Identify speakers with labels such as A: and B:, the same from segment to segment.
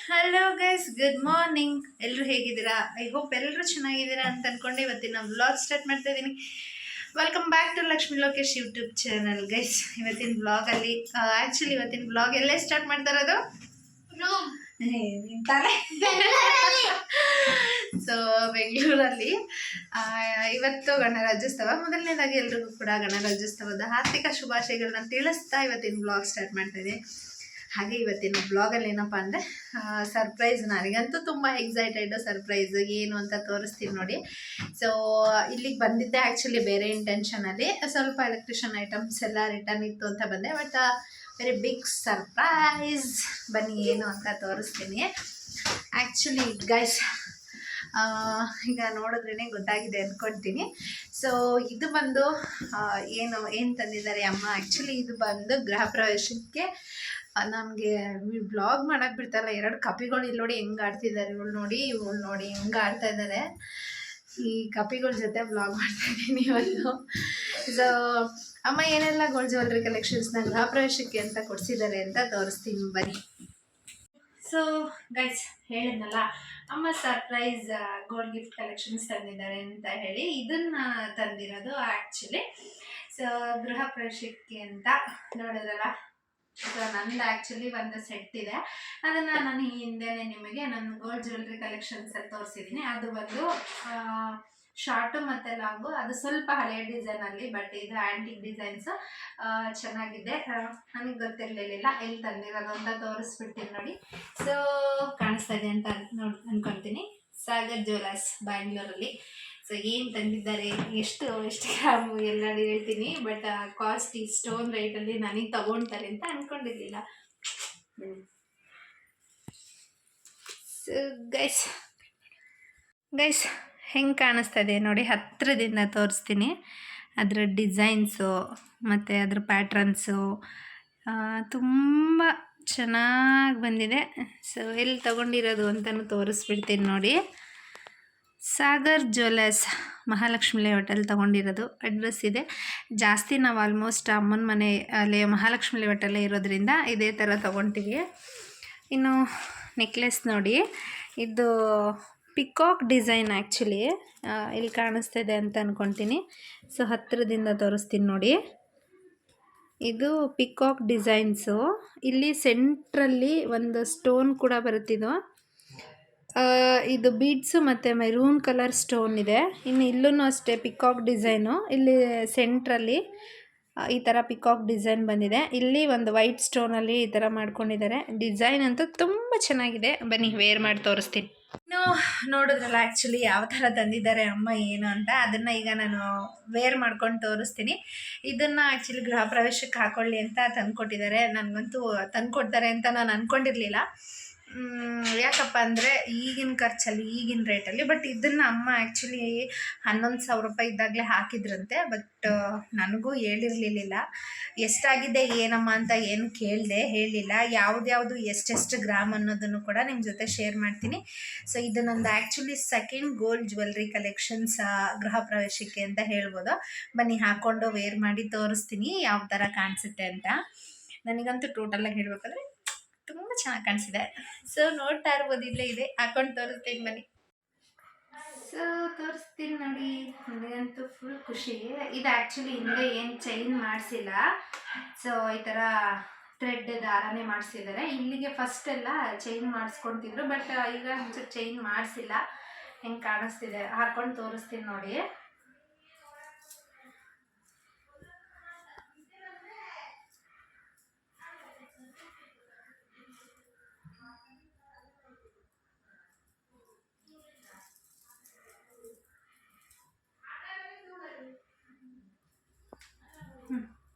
A: Hello guys, good morning. ಎಲ್ಲರೂ ಹೇಗಿದ್ದೀರಾ? I hope ಎಲ್ಲರೂ ಚೆನ್ನಾಗಿದ್ದೀರಾ ಅಂತ ಅನ್ಕೊಂಡು ಇವತ್ತಿನ ವ್ಲಾಗ್ ಸ್ಟಾರ್ಟ್ ಮಾಡ್ತಾ ಇದ್ದೀನಿ. Welcome back to Lakshmi Lokesh YouTube channel. Guys, ಇವತ್ತಿನ ಬ್ಲಾಗಲ್ಲಿ ಆ್ಯಕ್ಚುಲಿ ಇವತ್ತಿನ ಬ್ಲಾಗ್ ಎಲ್ಲೇ ಸ್ಟಾರ್ಟ್ ಮಾಡ್ತಾ ಇರೋದು? ಸೊ ಬೆಂಗಳೂರಲ್ಲಿ ಇವತ್ತು ಗಣರಾಜ್ಯೋತ್ಸವ. ಮೊದಲನೇದಾಗಿ ಎಲ್ರಿಗೂ ಕೂಡ ಗಣರಾಜ್ಯೋತ್ಸವದ ಹಾರ್ದಿಕ ಶುಭಾಶಯಗಳನ್ನ ತಿಳಿಸ್ತಾ ಇವತ್ತಿನ ಬ್ಲಾಗ್ ಸ್ಟಾರ್ಟ್ ಮಾಡ್ತಾ ಇದ್ದೀನಿ. ಹಾಗೆ ಇವತ್ತಿನ ಬ್ಲಾಗಲ್ಲಿ ಏನಪ್ಪ ಅಂದರೆ ಸರ್ಪ್ರೈಸ್. ನನಗಂತೂ ತುಂಬ ಎಕ್ಸೈಟೆಡ್. ಸರ್ಪ್ರೈಸ್ ಏನು ಅಂತ ತೋರಿಸ್ತೀನಿ ನೋಡಿ. ಸೊ ಇಲ್ಲಿಗೆ ಬಂದಿದ್ದೆ ಆ್ಯಕ್ಚುಲಿ ಬೇರೆ ಇಂಟೆನ್ಷನಲ್ಲಿ. ಸ್ವಲ್ಪ ಎಲೆಕ್ಟ್ರಿಷಿಯನ್ ಐಟಮ್ಸ್ ಎಲ್ಲ ರಿಟರ್ನ್ ಇತ್ತು ಅಂತ ಬಂದೆ. But very big surprise. ಬನ್ನಿ ಏನು ಅಂತ ತೋರಿಸ್ತೀನಿ. ಆ್ಯಕ್ಚುಲಿ ಗೈಸ್, ಈಗ ನೋಡಿದ್ರೇ ಗೊತ್ತಾಗಿದೆ ಅಂದ್ಕೊಳ್ತೀನಿ. ಸೊ ಇದು ಬಂದು ಏನು ತಂದಿದ್ದಾರೆ ಅಮ್ಮ. ಆ್ಯಕ್ಚುಲಿ ಇದು ಬಂದು ಗೃಹ ಪ್ರವೇಶಕ್ಕೆ ನನಗೆ ಬ್ಲಾಗ್ ಮಾಡೋಕ್ಕೆ ಬಿಡ್ತಾರಲ್ಲ. ಎರಡು ಕಪಿಗಳು ಇಲ್ಲಿ ನೋಡಿ ಹೆಂಗೆ ಆಡ್ತಿದ್ದಾರೆ. ಇವಳು ನೋಡಿ ಹೆಂಗೆ ಆಡ್ತಾ ಇದ್ದಾರೆ. ಈ ಕಪಿಗಳ ಜೊತೆ ಬ್ಲಾಗ್ ಮಾಡ್ತಾ ಇದ್ದೀನಿ ಇವತ್ತು. ಸೊ ಅಮ್ಮ ಏನೆಲ್ಲ ಗೋಲ್ಡ್ ಜ್ಯುವೆಲ್ರಿ ಕಲೆಕ್ಷನ್ಸ್ನ ಗೃಹ ಪ್ರವೇಶಕ್ಕೆ ಅಂತ ಕೊಡಿಸಿದ್ದಾರೆ ಅಂತ ತೋರಿಸ್ತೀನಿ ಬನ್ನಿ. ಸೊ ಗೈಸ್, ಹೇಳಿದ್ನಲ್ಲ ಅಮ್ಮ ಸರ್ಪ್ರೈಸ್ ಗೋಲ್ಡ್ ಗಿಫ್ಟ್ ಕಲೆಕ್ಷನ್ಸ್ ತಂದಿದ್ದಾರೆ ಅಂತ ಹೇಳಿ. ಇದನ್ನು ತಂದಿರೋದು ಆ್ಯಕ್ಚುಲಿ ಸೊ ಗೃಹ ಪ್ರವೇಶಕ್ಕೆ ಅಂತ. ನೋಡಿದ್ರಲ್ಲ, ಸೊ ನಂದು ಆ್ಯಕ್ಚುಲಿ ಒಂದು ಸೆಟ್ ಇದೆ. ಅದನ್ನು ನಾನು ಹಿಂದೆನೇ ನಿಮಗೆ ನನ್ನ ಗೋಲ್ಡ್ ಜ್ಯುವೆಲ್ರಿ ಕಲೆಕ್ಷನ್ಸಲ್ಲಿ ತೋರಿಸಿದ್ದೀನಿ. ಅದು ಬಂದು ಶಾರ್ಟು ಮತ್ತು ಲಾಂಗು. ಅದು ಸ್ವಲ್ಪ ಹಳೆಯ ಡಿಸೈನಲ್ಲಿ, ಬಟ್ ಇದು ಆ್ಯಂಟಿಕ್ ಡಿಸೈನ್ಸು. ಚೆನ್ನಾಗಿದೆ. ನನಗೆ ಗೊತ್ತಿರಲಿಲ್ಲ ಎಲ್ಲಿ ತಂದಿರೋದು ಅಂತ ತೋರಿಸ್ಬಿಡ್ತೀನಿ ನೋಡಿ. ಸೊ ಕಾಣಿಸ್ತಾ ಇದೆ ಅಂತ ಅನ್ಕೊತೀನಿ. ಸಾಗರ್ ಜ್ಯುವೆಲರ್ಸ್ ಬ್ಯಾಂಗ್ಳೂರಲ್ಲಿ. ಸೊ ಏನು ತಂದಿದ್ದಾರೆ, ಎಷ್ಟು ಗ್ರಾಮು ಎಲ್ಲ ಹೇಳ್ತೀನಿ. ಬಟ್ ಕಾಸ್ಟ್ ಇಷ್ಟೊಂದು ರೇಟಲ್ಲಿ ನನಗೆ ತಗೊಳ್ತಾರೆ ಅಂತ ಅಂದ್ಕೊಂಡಿರಲಿಲ್ಲ. ಸೊ ಗೈಸ್ ಹೆಂಗೆ ಕಾಣಿಸ್ತಾ ಇದೆ ನೋಡಿ, ಹತ್ತಿರದಿಂದ ತೋರಿಸ್ತೀನಿ. ಅದರ ಡಿಸೈನ್ಸು ಮತ್ತು ಅದರ ಪ್ಯಾಟ್ರನ್ಸು ತುಂಬ ಚೆನ್ನಾಗಿ ಬಂದಿದೆ. ಸೊ ಎಲ್ಲಿ ತೊಗೊಂಡಿರೋದು ಅಂತಲೂ ತೋರಿಸ್ಬಿಡ್ತೀನಿ ನೋಡಿ. ಸಾಗರ್ ಜ್ಯುವೆಲರ್ಸ್, ಮಹಾಲಕ್ಷ್ಮಿ ಲೇಔಟಲ್ಲಿ ತೊಗೊಂಡಿರೋದು. ಅಡ್ರೆಸ್ ಇದೆ. ಜಾಸ್ತಿ ನಾವು ಆಲ್ಮೋಸ್ಟ್ ಅಮ್ಮನ ಮನೆ ಅಲ್ಲಿ ಮಹಾಲಕ್ಷ್ಮಿ ಲೇಔಟಲ್ಲೇ ಇರೋದ್ರಿಂದ ಇದೇ ಥರ ತೊಗೊಳ್ತೀವಿ. ಇನ್ನು ನೆಕ್ಲೆಸ್ ನೋಡಿ, ಇದು ಪಿಕಾಕ್ ಡಿಸೈನ್. ಆ್ಯಕ್ಚುಲಿ ಇಲ್ಲಿ ಕಾಣಿಸ್ತಿದೆ ಅಂತ ಅಂದ್ಕೊತೀನಿ. ಸೊ ಹತ್ತಿರದಿಂದ ತೋರಿಸ್ತೀನಿ ನೋಡಿ. ಇದು ಪಿಕಾಕ್ ಡಿಸೈನ್ಸು. ಇಲ್ಲಿ ಸೆಂಟ್ರಲ್ಲಿ ಒಂದು ಸ್ಟೋನ್ ಕೂಡ ಬರುತ್ತಿದ್ದು. ಇದು ಬೀಡ್ಸು ಮತ್ತು ಮೆರೂನ್ ಕಲರ್ ಸ್ಟೋನ್ ಇದೆ. ಇನ್ನು ಇಲ್ಲೂ ಅಷ್ಟೇ ಪಿಕಾಕ್ ಡಿಸೈನು. ಇಲ್ಲಿ ಸೆಂಟ್ರಲ್ಲಿ ಈ ಥರ ಪಿಕಾಕ್ ಡಿಸೈನ್ ಬಂದಿದೆ. ಇಲ್ಲಿ ಒಂದು ವೈಟ್ ಸ್ಟೋನಲ್ಲಿ ಈ ಥರ ಮಾಡ್ಕೊಂಡಿದ್ದಾರೆ. ಡಿಸೈನ್ ಅಂತೂ ತುಂಬ ಚೆನ್ನಾಗಿದೆ. ಬನ್ನಿ ವೇರ್ ಮಾಡಿ ತೋರಿಸ್ತೀನಿ. ಇನ್ನು ನೋಡಿದ್ರಲ್ಲ ಆ್ಯಕ್ಚುಲಿ ಯಾವ ಥರ ತಂದಿದ್ದಾರೆ ಅಮ್ಮ ಏನು ಅಂತ. ಅದನ್ನು ಈಗ ನಾನು ವೇರ್ ಮಾಡ್ಕೊಂಡು ತೋರಿಸ್ತೀನಿ. ಇದನ್ನು ಆ್ಯಕ್ಚುಲಿ ಗೃಹ ಪ್ರವೇಶಕ್ಕೆ ಹಾಕ್ಕೊಳ್ಳಿ ಅಂತ ತಂದುಕೊಟ್ಟಿದ್ದಾರೆ. ನನಗಂತೂ ತಂದುಕೊಡ್ತಾರೆ ಅಂತ ನಾನು ಅಂದ್ಕೊಂಡಿರಲಿಲ್ಲ. ಯಾಕಪ್ಪ ಅಂದರೆ ಈಗಿನ ಖರ್ಚಲ್ಲಿ, ಈಗಿನ ರೇಟಲ್ಲಿ. ಬಟ್ ಇದನ್ನು ಅಮ್ಮ ಆ್ಯಕ್ಚುಲಿ 11,000 ರೂಪಾಯಿ ಇದ್ದಾಗಲೇ ಹಾಕಿದ್ರಂತೆ. ಬಟ್ ನನಗೂ ಹೇಳಿರಲಿಲ್ಲ ಎಷ್ಟಾಗಿದೆ ಏನಮ್ಮ ಅಂತ. ಏನು ಹೇಳಿಲ್ಲ. ಯಾವ್ದು ಎಷ್ಟೆಷ್ಟು ಗ್ರಾಮ್ ಅನ್ನೋದನ್ನು ಕೂಡ ನಿಮ್ಮ ಜೊತೆ ಶೇರ್ ಮಾಡ್ತೀನಿ. ಸೊ ಇದು ನಂದು actually second gold jewellery collections ಗೃಹ ಪ್ರವೇಶಕ್ಕೆ ಅಂತ ಹೇಳ್ಬೋದು. ಬನ್ನಿ ಹಾಕ್ಕೊಂಡು ವೇರ್ ಮಾಡಿ ತೋರಿಸ್ತೀನಿ ಯಾವ ಥರ ಕಾಣಿಸುತ್ತೆ ಅಂತ. ನನಗಂತೂ ಟೋಟಲಾಗಿ ಹೇಳಬೇಕಂದ್ರೆ ತುಂಬ ಚೆನ್ನಾಗಿ ಕಾಣಿಸಿದೆ. ಸೊ ನೋಡ್ತಾ ಇರ್ಬೋದು, ಇಲ್ಲೇ ಇದೆ, ಹಾಕೊಂಡು ತೋರಿಸ್ತೀನಿ ಬನ್ನಿ. ಸೊ ತೋರಿಸ್ತೀನಿ ನೋಡಿ. ನನಗಂತೂ ಫುಲ್ ಖುಷಿ. ಇದು ಆ್ಯಕ್ಚುಲಿ ಹಿಂದೆ ಏನು ಚೈನ್ ಮಾಡಿಸಿಲ್ಲ. ಸೊ ಈ ಥರ ಥ್ರೆಡ್ ದಾರನೇ ಮಾಡಿಸಿದ್ದಾರೆ. ಇಲ್ಲಿಗೆ ಫಸ್ಟ್ ಎಲ್ಲ ಚೈನ್ ಮಾಡಿಸ್ಕೊತಿದ್ರು. ಬಟ್ ಈಗ ಒಂಚೂರು ಚೈನ್ ಮಾಡಿಸಿಲ್ಲ. ಹೆಂಗೆ ಕಾಣಿಸ್ತಿದೆ ಹಾಕ್ಕೊಂಡು ತೋರಿಸ್ತೀನಿ ನೋಡಿ.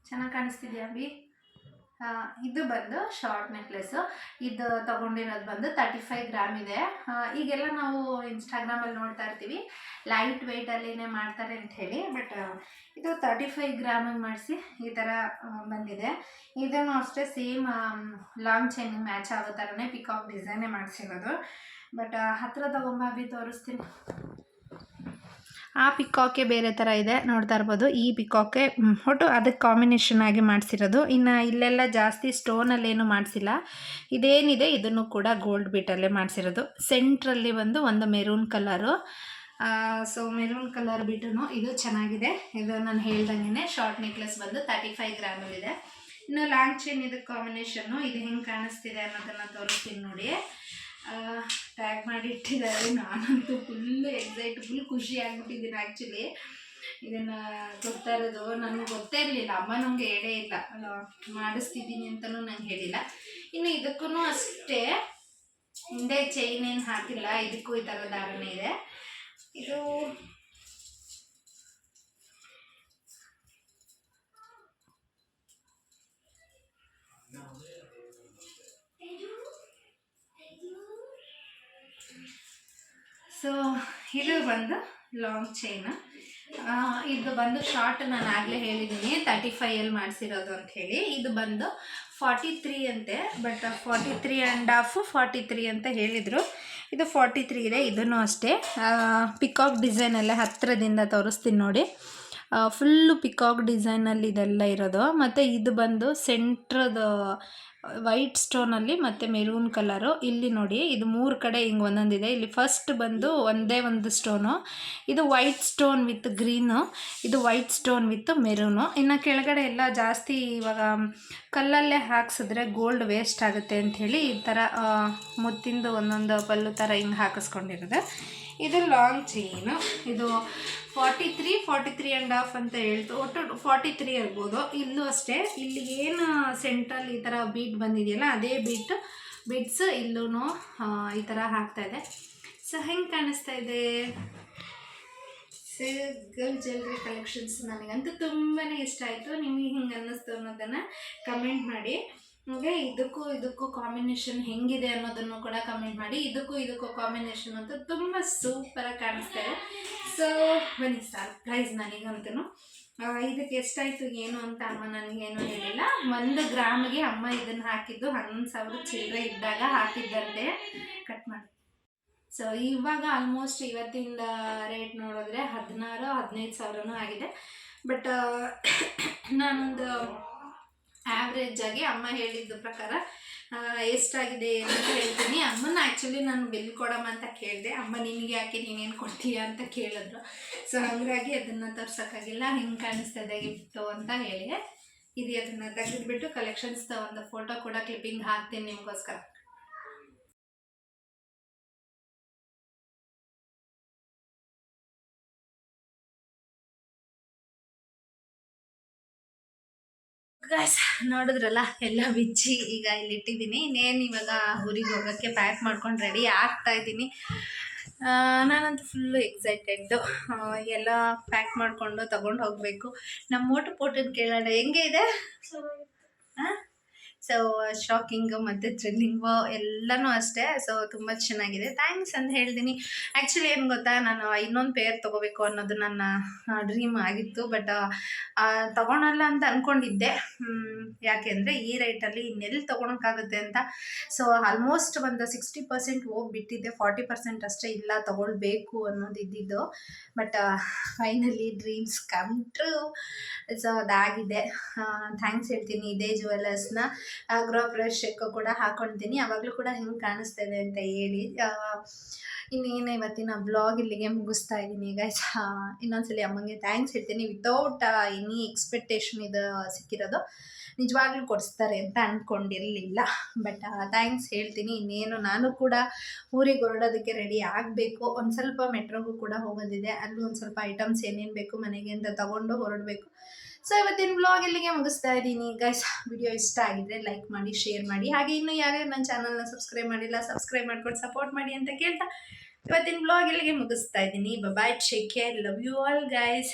A: ಚೆನ್ನಾಗಿ ಕಾಣಿಸ್ತಿದೆಯಾ ಅಭಿ? ಇದು ಬಂದು ಶಾರ್ಟ್ ನೆಕ್ಲೆಸ್ಸು. ಇದು ತೊಗೊಂಡಿರೋದು ಬಂದು 35 ಗ್ರಾಮ್ ಇದೆ. ಈಗೆಲ್ಲ ನಾವು ಇನ್ಸ್ಟಾಗ್ರಾಮಲ್ಲಿ ನೋಡ್ತಾ ಇರ್ತೀವಿ ಲೈಟ್ ವೆಯ್ಟಲ್ಲಿನೇ ಮಾಡ್ತಾರೆ ಅಂಥೇಳಿ. ಬಟ್ ಇದು 35 ಗ್ರಾಮಿಗೆ ಮಾಡಿಸಿ ಈ ಥರ ಬಂದಿದೆ. ಇದನ್ನು ಅಷ್ಟೇ ಸೇಮ್ ಲಾಂಗ್ ಚೈನಿಗೆ ಮ್ಯಾಚ್ ಆಗೋ ಥರನೇ ಪಿಕಾಕ್ ಡಿಸೈನೇ ಮಾಡಿಸಿರೋದು. ಬಟ್ ಹತ್ತಿರ ತೊಗೊಂಬ ಅಭಿ, ತೋರಿಸ್ತೀನಿ. ಆ ಪಿಕಾಕೆ ಬೇರೆ ಥರ ಇದೆ ನೋಡ್ತಾ ಇರ್ಬೋದು. ಈ ಪಿಕಾಕೆ ಒಟ್ಟು ಅದಕ್ಕೆ ಕಾಂಬಿನೇಷನ್ ಆಗಿ ಮಾಡಿಸಿರೋದು. ಇನ್ನು ಇಲ್ಲೆಲ್ಲ ಜಾಸ್ತಿ ಸ್ಟೋನಲ್ಲೇನು ಮಾಡಿಸಿಲ್ಲ. ಇದೇನಿದೆ ಇದನ್ನು ಕೂಡ ಗೋಲ್ಡ್ ಬೀಟಲ್ಲೇ ಮಾಡಿಸಿರೋದು. ಸೆಂಟ್ರಲ್ಲಿ ಬಂದು ಒಂದು maroon colour. So maroon colour ಬಿಟ್ಟು ಇದು ಚೆನ್ನಾಗಿದೆ. ಇದು ನಾನು ಹೇಳ್ದಂಗೆ ಶಾರ್ಟ್ ನೆಕ್ಲೆಸ್ ಬಂದು 35 ಗ್ರಾಮಲ್ಲಿದೆ. ಇನ್ನು ಲಾಂಗ್ ಚೈನ್ ಇದಕ್ಕೆ ಕಾಂಬಿನೇಷನ್ನು. ಇದು ಹೆಂಗೆ ಕಾಣಿಸ್ತಿದೆ ಅನ್ನೋದನ್ನು ತೋರಿಸ್ತೀನಿ ನೋಡಿ. ಟ್ಯಾಗ್ ಮಾಡಿ ಇಟ್ಟಿದ್ದಾರೆ. ನಾನಂತೂ ಫುಲ್ಲು ಫುಲ್ ಖುಷಿ ಆಗಿಬಿಟ್ಟಿದ್ದೀನಿ. ಆ್ಯಕ್ಚುಲಿ ಇದನ್ನು ಗೊತ್ತಾ ಇರೋದು ನನಗೆ ಗೊತ್ತೇ ಇರಲಿಲ್ಲ. ಅಮ್ಮ ನನಗೆ ಹೇಳೇ ಇಲ್ಲ, ಮಾಡಿಸ್ತಿದ್ದೀನಿ ಅಂತಲೂ ನಂಗೆ ಹೇಳಿಲ್ಲ. ಇನ್ನು ಇದಕ್ಕೂ ಅಷ್ಟೇ ಹಿಂದೆ ಚೈನ್ ಏನು ಹಾಕಿಲ್ಲ. ಇದಕ್ಕೂ ಈ ಥರ ದಾರನೇ ಇದೆ. ಇದು ಸೊ ಇದು ಬಂದು ಲಾಂಗ್ ಚೈನ್. ಇದು ಬಂದು ಶಾರ್ಟ್ ನಾನು ಆಗಲೇ ಹೇಳಿದ್ದೀನಿ 35 ಮಾಡಿಸಿರೋದು ಅಂತ ಹೇಳಿ. ಇದು ಬಂದು 43 ಅಂತೆ, ಬಟ್ 43.5 43 ಅಂತ ಹೇಳಿದರು. ಇದು 43 ಇದೆ. ಇದನ್ನು ಅಷ್ಟೇ ಪಿಕಾಕ್ ಡಿಸೈನಲ್ಲೇ ಹತ್ತಿರದಿಂದ ತೋರಿಸ್ತೀನಿ ನೋಡಿ. ಫುಲ್ಲು ಪಿಕಾಕ್ ಡಿಸೈನಲ್ಲಿ ಇದೆಲ್ಲ ಇರೋದು. ಮತ್ತು ಇದು ಬಂದು ಸೆಂಟ್ರದ ವೈಟ್ ಸ್ಟೋನಲ್ಲಿ ಮತ್ತು ಮೆರೂನ್ ಕಲರು. ಇಲ್ಲಿ ನೋಡಿ ಇದು 3 ಕಡೆ ಹಿಂಗೆ ಒಂದೊಂದಿದೆ. ಇಲ್ಲಿ ಫಸ್ಟ್ ಬಂದು ಒಂದೇ ಒಂದು ಸ್ಟೋನು. ಇದು ವೈಟ್ ಸ್ಟೋನ್ ವಿತ್ ಗ್ರೀನು, ಇದು ವೈಟ್ ಸ್ಟೋನ್ ವಿತ್ ಮೆರೂನು. ಇನ್ನು ಕೆಳಗಡೆ ಎಲ್ಲ ಜಾಸ್ತಿ ಇವಾಗ ಕಲ್ಲಲ್ಲೇ ಹಾಕ್ಸಿದ್ರೆ ಗೋಲ್ಡ್ ವೇಸ್ಟ್ ಆಗುತ್ತೆ ಅಂಥೇಳಿ ಈ ಥರ ಮುತ್ತಿಂದು ಒಂದೊಂದು ಪಲ್ಲು ಥರ ಹಿಂಗೆ ಹಾಕಿಸ್ಕೊಂಡಿರೋದು. ಇದು ಲಾಂಗ್ ಚೈನು. ಇದು 43.5 ಅಂತ ಹೇಳ್ತು. ಒಟ್ಟು 43 ಇರ್ಬೋದು. ಇಲ್ಲೂ ಅಷ್ಟೇ. ಇಲ್ಲಿ ಏನು ಸೆಂಟ್ರಲ್ಲಿ ಈ ಥರ ಬೀಟ್ ಬಂದಿದೆಯಲ್ಲ ಅದೇ ಬಿಟ್ಸ್ ಇಲ್ಲೂ ಈ ಥರ ಹಾಕ್ತಾಯಿದೆ. ಸೊ ಹೆಂಗೆ ಕಾಣಿಸ್ತಾ ಇದೆ ಗರ್ಲ್ ಜ್ಯುವೆಲ್ರಿ ಕಲೆಕ್ಷನ್ಸ್? ನನಗಂತೂ ತುಂಬಾ ಇಷ್ಟ ಆಯಿತು. ನಿಮಗೆ ಹಿಂಗೆ ಅನ್ನಿಸ್ತು ಅನ್ನೋದನ್ನು ಕಮೆಂಟ್ ಮಾಡಿ. ಹಾಗೆ ಇದಕ್ಕೂ ಕಾಂಬಿನೇಷನ್ ಹೆಂಗಿದೆ ಅನ್ನೋದನ್ನು ಕೂಡ ಕಮೆಂಟ್ ಮಾಡಿ. ಇದಕ್ಕೂ ಕಾಂಬಿನೇಷನ್ ಅಂತೂ ತುಂಬ ಸೂಪರಾಗಿ ಕಾಣಿಸ್ತಾ ಇದೆ. ಸೊ ಬನ್ನಿ, ಸರ್ಪ್ರೈಸ್ ನನಗಂತೂ. ಇದಕ್ಕೆ ಎಷ್ಟಾಯಿತು ಏನು ಅಂತ ಅಮ್ಮ ನನಗೇನು ಹೇಳಿಲ್ಲ. 1 ಗ್ರಾಮಿಗೆ ಅಮ್ಮ ಇದನ್ನು ಹಾಕಿದ್ದು 11,000 ಚಿಲ್ಲರೆ ಇದ್ದಾಗ ಹಾಕಿದ್ದಂತೆ. ಕಟ್ ಮಾಡಿ. ಸೊ ಇವಾಗ ಆಲ್ಮೋಸ್ಟ್ ಇವತ್ತಿಂದ ರೇಟ್ ನೋಡಿದ್ರೆ 16-15 ಸಾವಿರನೂ ಆಗಿದೆ. ಬಟ್ ನಾನೊಂದು ಆ್ಯಾವ್ರೇಜ್ ಆಗಿ ಅಮ್ಮ ಹೇಳಿದ್ದ ಪ್ರಕಾರ ಎಷ್ಟಾಗಿದೆ ಅಂತ ಹೇಳ್ತೀನಿ. ಅಮ್ಮನ ಆ್ಯಕ್ಚುಲಿ ನಾನು ಬಿಲ್ ಕೊಡಮ್ಮ ಅಂತ ಕೇಳಿದೆ. ಅಮ್ಮ ನಿನಗೆ ಯಾಕೆ ನೀನೇನು ಕೊಡ್ತೀಯಾ ಅಂತ ಕೇಳಿದ್ರು. ಸೊ ಹಾಗಾಗಿ ಅದನ್ನು ತೋರ್ಸೋಕ್ಕಾಗಿಲ್ಲ. ಹಿಂಗೆ ಕಾಣಿಸ್ತದೆ ಗಿಫ್ಟು ಅಂತ ಹೇಳಿ ಇದು ಅದನ್ನು ತೆಗೆದುಬಿಟ್ಟು ಕಲೆಕ್ಷನ್ಸ್ ಒಂದು ಫೋಟೋ ಕೂಡ ಕ್ಲಿಪ್ಪಿಂಗ್ ಹಾಕ್ತೀನಿ ನಿಮಗೋಸ್ಕರ. ಗಾಯ್ಸ್ ನೋಡಿದ್ರಲ್ಲ, ಎಲ್ಲ ಬಿಚ್ಚಿ ಈಗ ಇಲ್ಲಿ ಇಟ್ಟಿದ್ದೀನಿ. ಇನ್ನೇನು ಇವಾಗ ಊರಿಗೆ ಹೋಗೋಕ್ಕೆ ಪ್ಯಾಕ್ ಮಾಡ್ಕೊಂಡು ರೆಡಿ ಆಗ್ತಾಯಿದ್ದೀನಿ. ನಾನಂತೂ ಫುಲ್ಲು ಎಕ್ಸೈಟೆಡ್ಡು. ಎಲ್ಲ ಪ್ಯಾಕ್ ಮಾಡಿಕೊಂಡು ತೊಗೊಂಡು ಹೋಗಬೇಕು. ನಮ್ಮ ಮೋಟು ಕೇಳೋಣ ಹೆಂಗೆ ಇದೆ. ಹಾಂ, ಸೊ ಶಾಕಿಂಗು ಮತ್ತು ಥ್ರಿಲ್ಲಿಂಗು ಎಲ್ಲನೂ ಅಷ್ಟೇ. ಸೊ ತುಂಬ ಚೆನ್ನಾಗಿದೆ. ಥ್ಯಾಂಕ್ಸ್ ಅಂತ ಹೇಳ್ತೀನಿ. ಆ್ಯಕ್ಚುಲಿ ಏನು ಗೊತ್ತಾ, ನಾನು ಇನ್ನೊಂದು ಪೇರ್ ತೊಗೋಬೇಕು ಅನ್ನೋದು ನನ್ನ ಡ್ರೀಮ್ ಆಗಿತ್ತು. ಬಟ್ ತೊಗೊಳಲ್ಲ ಅಂತ ಅಂದ್ಕೊಂಡಿದ್ದೆ. ಯಾಕೆಂದರೆ ಈ ರೇಟಲ್ಲಿ ಇನ್ನೆಲ್ಲಿ ತೊಗೊಳಕ್ಕಾಗುತ್ತೆ ಅಂತ. ಸೊ ಆಲ್ಮೋಸ್ಟ್ ಒಂದು 60% ಹೋಗಿಬಿಟ್ಟಿದ್ದೆ. 40% ಅಷ್ಟೇ ಇಲ್ಲ ತೊಗೊಳ್ಬೇಕು ಅನ್ನೋದು ಇದ್ದಿದ್ದು. But finally dreams come true. So ಅದಾಗಿದೆ. ಥ್ಯಾಂಕ್ಸ್ ಹೇಳ್ತೀನಿ ಇದೇ ಜ್ಯುವೆಲರ್ಸ್ನ. ಗೃಹ ಪ್ರವೇಶಕ್ಕೂ ಕೂಡ ಹಾಕ್ಕೊಳ್ತೀನಿ. ಆವಾಗಲೂ ಕೂಡ ಹೆಂಗೆ ಕಾಣಿಸ್ತಾ ಇದೆ ಅಂತ ಹೇಳಿ. ಇನ್ನೇನು ಇವತ್ತಿನ ಬ್ಲಾಗ್ ಇಲ್ಲಿಗೆ ಮುಗಿಸ್ತಾ ಇದ್ದೀನಿ ಗೈಸ್. ಇನ್ನೊಂದ್ಸಲಿ ಅಮ್ಮಂಗೆ ಥ್ಯಾಂಕ್ಸ್ ಹೇಳ್ತೀನಿ. ವಿತೌಟ್ ಎನಿ ಎಕ್ಸ್ಪೆಕ್ಟೇಷನ್ ಇದು ಸಿಕ್ಕಿರೋದು. ನಿಜವಾಗ್ಲೂ ಕೊಡಿಸ್ತಾರೆ ಅಂತ ಅಂದ್ಕೊಂಡಿರಲಿಲ್ಲ. ಬಟ್ ಥ್ಯಾಂಕ್ಸ್ ಹೇಳ್ತೀನಿ. ಇನ್ನೇನು ನಾನು ಕೂಡ ಊರಿಗೆ ಹೊರಡೋದಕ್ಕೆ ರೆಡಿ ಆಗಬೇಕು. ಒಂದು ಸ್ವಲ್ಪ ಮೆಟ್ರೋಗೂ ಕೂಡ ಹೋಗೋದಿದೆ. ಅಲ್ಲೂ ಒಂದು ಸ್ವಲ್ಪ ಐಟಮ್ಸ್ ಏನೇನು ಬೇಕು ಮನೆಗೆ ಅಂತ ತೊಗೊಂಡು ಹೊರಡಬೇಕು. ಸೊ ಇವತ್ತಿನ ಬ್ಲಾಗ್ ಇಲ್ಲಿಗೆ ಮುಗಿಸ್ತಾ ಇದ್ದೀನಿ ಗೈಸ್. ವಿಡಿಯೋ ಇಷ್ಟ ಆಗಿದ್ರೆ ಲೈಕ್ ಮಾಡಿ, ಶೇರ್ ಮಾಡಿ. ಹಾಗೆ ಇನ್ನೂ ಯಾರ್ಯಾರು ನನ್ನ ಚಾನಲ್ನ ಸಬ್ಸ್ಕ್ರೈಬ್ ಮಾಡಿಲ್ಲ, ಸಬ್ಸ್ಕ್ರೈಬ್ ಮಾಡ್ಕೊಂಡು ಸಪೋರ್ಟ್ ಮಾಡಿ ಅಂತ ಕೇಳ್ತಾ ಇವತ್ತಿನ ಬ್ಲಾಗ್ ಇಲ್ಲಿಗೆ ಮುಗಿಸ್ತಾ ಇದ್ದೀನಿ. Bye, take care, love you all guys.